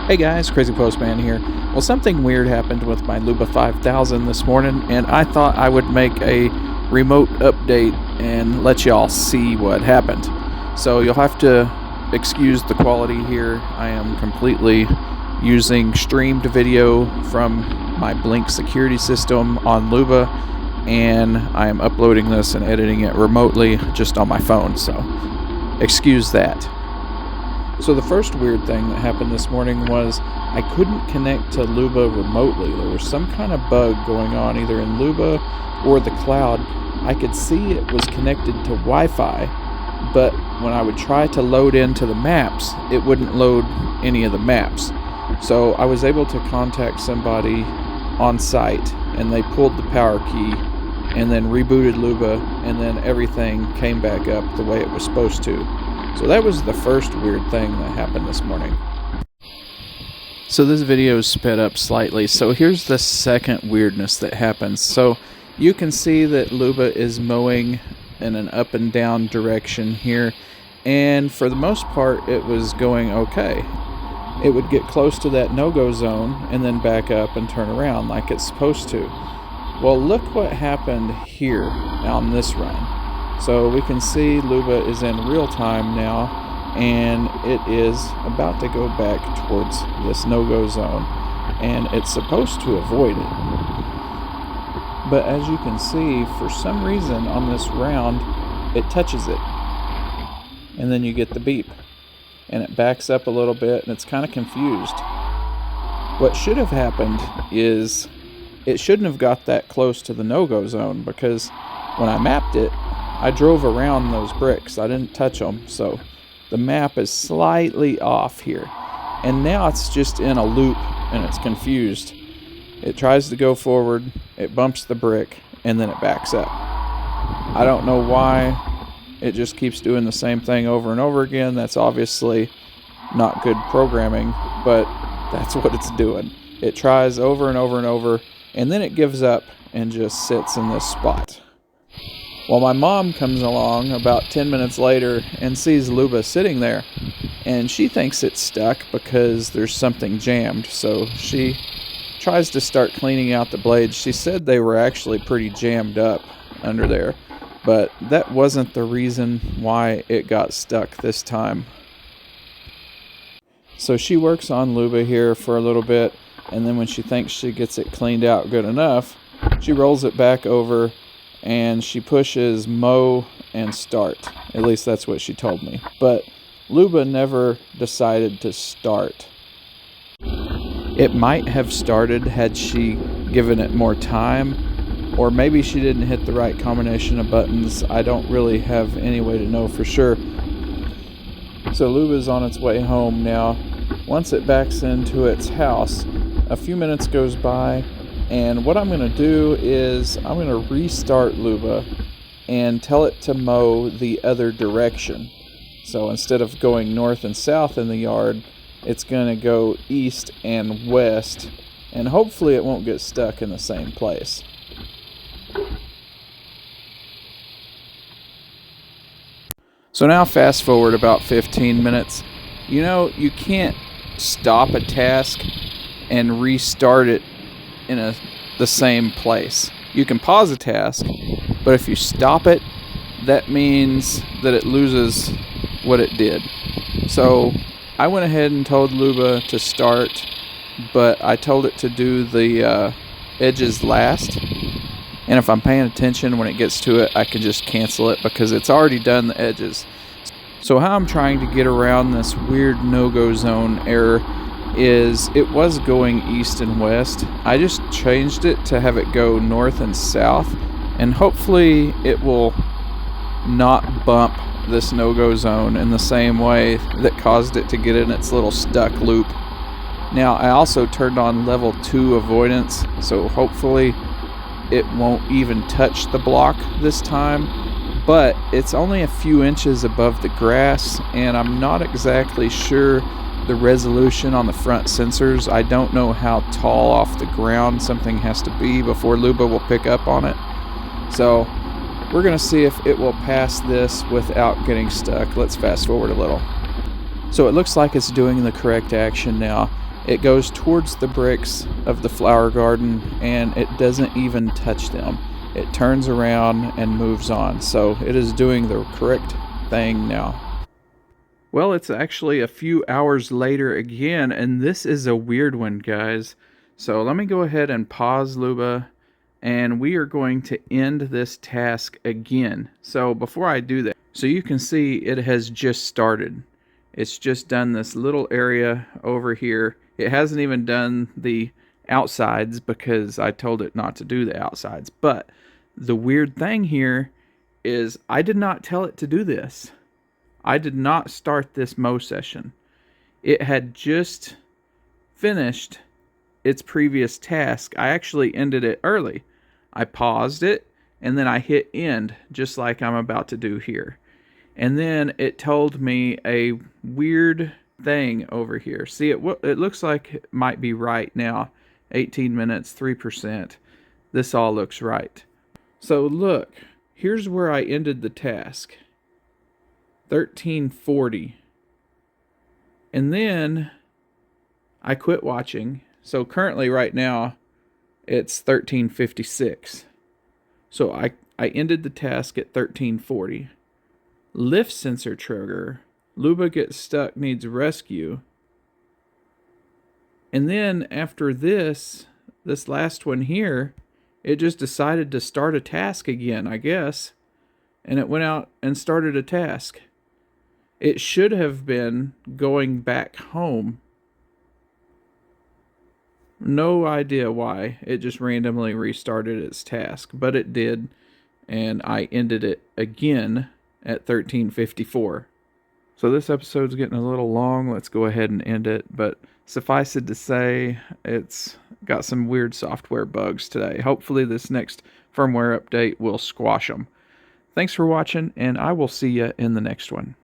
Hey guys, Crazy Postman here. Well, something weird happened with my Luba 5000 this morning, and I thought I would make a remote update and let y'all see what happened. So you'll have to excuse the quality here. I am completely using streamed video from my Blink security system on Luba, and I am uploading this and editing it remotely just on my phone, so excuse that. So the first weird thing that happened this morning was I couldn't connect to Luba remotely. There was some kind of bug going on either in Luba or the cloud. I could see it was connected to Wi-Fi, but when I would try to load into the maps, it wouldn't load any of the maps. So I was able to contact somebody on site, and they pulled the power key and then rebooted Luba, and then everything came back up the way it was supposed to. So that was the first weird thing that happened this morning. So this video is sped up slightly. So here's the second weirdness that happens. So you can see that Luba is mowing in an up and down direction here. And for the most part, it was going okay. It would get close to that no-go zone and then back up and turn around like it's supposed to. Well, look what happened here on this run. So we can see Luba is in real time now, and it is about to go back towards this no-go zone, and it's supposed to avoid it. But as you can see, for some reason on this round, it touches it, and then you get the beep, and it backs up a little bit, and it's kind of confused. What should have happened is it shouldn't have got that close to the no-go zone, because when I mapped it, I drove around those bricks. I didn't touch them, so the map is slightly off here. And now it's just in a loop, and it's confused. It tries to go forward, it bumps the brick, and then it backs up. I don't know why. It just keeps doing the same thing over and over again. That's obviously not good programming, but that's what it's doing. It tries over and over and over, and then it gives up and just sits in this spot. Well, my mom comes along about 10 minutes later and sees Luba sitting there, and she thinks it's stuck because there's something jammed, so she tries to start cleaning out the blades. She said they were actually pretty jammed up under there, but that wasn't the reason why it got stuck this time. So she works on Luba here for a little bit, and then when she thinks she gets it cleaned out good enough, she rolls it back over and she pushes mow and start. At least that's what she told me. But Luba never decided to start. It might have started had she given it more time, or maybe she didn't hit the right combination of buttons. I don't really have any way to know for sure. So Luba's on its way home now. Once it backs into its house, a few minutes goes by, and what I'm going to do is I'm going to restart Luba and tell it to mow the other direction. So instead of going north and south in the yard, it's going to go east and west, and hopefully it won't get stuck in the same place. So now fast forward about 15 minutes. You know, you can't stop a task and restart it in the same place. You can pause a task, but if you stop it, that means that it loses what it did. So I went ahead and told Luba to start, but I told it to do the edges last. And if I'm paying attention when it gets to it, I can just cancel it because it's already done the edges. So how I'm trying to get around this weird no-go zone error is it was going east and west. I just changed it to have it go north and south, and hopefully it will not bump this no-go zone in the same way that caused it to get in its little stuck loop. Now I also turned on level 2 avoidance, so hopefully it won't even touch the block this time, but it's only a few inches above the grass, and I'm not exactly sure the resolution on the front sensors. I don't know how tall off the ground something has to be before Luba will pick up on it. So we're going to see if it will pass this without getting stuck. Let's fast forward a little. So it looks like it's doing the correct action now. It goes towards the bricks of the flower garden and it doesn't even touch them. It turns around and moves on. So it is doing the correct thing now. Well, it's actually a few hours later again, and this is a weird one, guys. So let me go ahead and pause Luba, and we are going to end this task again. So before I do that, so you can see it has just started. It's just done this little area over here. It hasn't even done the outsides because I told it not to do the outsides. But the weird thing here is I did not tell it to do this. I did not start this mow session. It had just finished its previous task. I actually ended it early. I paused it and then I hit end, just like I'm about to do here. And then it told me a weird thing over here. See, it looks like it might be right now. 18 minutes, 3%. This all looks right. So look, here's where I ended the task. 13:40. And then I quit watching. So currently right now it's 13:56. So I ended the task at 13:40. Lift sensor trigger. Luba gets stuck, needs rescue. And then after this last one here, it just decided to start a task again, I guess. And it went out and started a task. It should have been going back home. No idea why. It just randomly restarted its task, but it did, and I ended it again at 13:54. So this episode's getting a little long. Let's go ahead and end it, but suffice it to say, it's got some weird software bugs today. Hopefully this next firmware update will squash them. Thanks for watching, and I will see you in the next one.